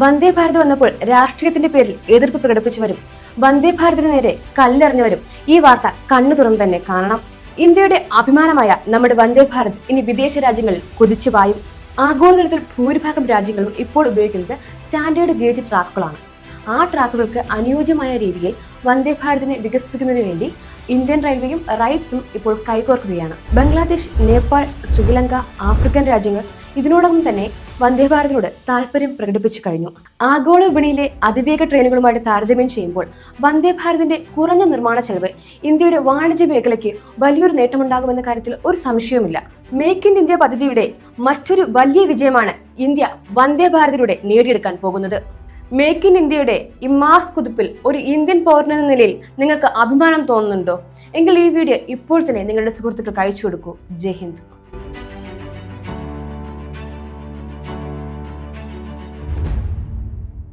വന്ദേ ഭാരത് വന്നപ്പോൾ രാഷ്ട്രീയത്തിന്റെ പേരിൽ എതിർപ്പ് പ്രകടിപ്പിച്ചവരും വന്ദേ ഭാരതിന് നേരെ കല്ലെറിഞ്ഞവരും ഈ വാർത്ത കണ്ണു തുറന്നു തന്നെ കാണണം. ഇന്ത്യയുടെ അഭിമാനമായ നമ്മുടെ വന്ദേ ഭാരത് ഇനി വിദേശ രാജ്യങ്ങളിൽ കുതിച്ചു പായും. ആഗോളതലത്തിൽ ഭൂരിഭാഗം രാജ്യങ്ങളും ഇപ്പോൾ ഉപയോഗിക്കുന്നത് സ്റ്റാൻഡേർഡ് ഗേജ് ട്രാക്കുകളാണ്. ആ ട്രാക്കുകൾക്ക് അനുയോജ്യമായ രീതിയിൽ വന്ദേ ഭാരതിനെ വികസിപ്പിക്കുന്നതിന് വേണ്ടി ഇന്ത്യൻ റെയിൽവേയും റൈറ്റ്സും ഇപ്പോൾ കൈകോർക്കുകയാണ്. ബംഗ്ലാദേശ്, നേപ്പാൾ, ശ്രീലങ്ക, ആഫ്രിക്കൻ രാജ്യങ്ങൾ ഇതിനോടൊപ്പം തന്നെ വന്ദേ ഭാരതിനോട് താല്പര്യം പ്രകടിപ്പിച്ചു കഴിഞ്ഞു. ആഗോള വിപണിയിലെ അതിവേഗ ട്രെയിനുകളുമായിട്ട് താരതമ്യം ചെയ്യുമ്പോൾ വന്ദേ ഭാരതിന്റെ കുറഞ്ഞ നിർമ്മാണ ചെലവ് ഇന്ത്യയുടെ വാണിജ്യ മേഖലയ്ക്ക് വലിയൊരു നേട്ടമുണ്ടാകുമെന്ന കാര്യത്തിൽ ഒരു സംശയവുമില്ല. മേക്ക് ഇൻ ഇന്ത്യ പദ്ധതിയുടെ മറ്റൊരു വലിയ വിജയമാണ് ഇന്ത്യ വന്ദേ ഭാരതിലൂടെ നേടിയെടുക്കാൻ പോകുന്നത്. മേക്ക് ഇൻ ഇന്ത്യയുടെ ഈ മാസ് കുതിപ്പിൽ ഒരു ഇന്ത്യൻ പൗരനെന്ന നിലയിൽ നിങ്ങൾക്ക് അഭിമാനം തോന്നുന്നുണ്ടോ? എങ്കിൽ ഈ വീഡിയോ ഇപ്പോൾ തന്നെ നിങ്ങളുടെ സുഹൃത്തുക്കൾക്ക് അയച്ചു കൊടുക്കൂ. ജയ് ഹിന്ദ്.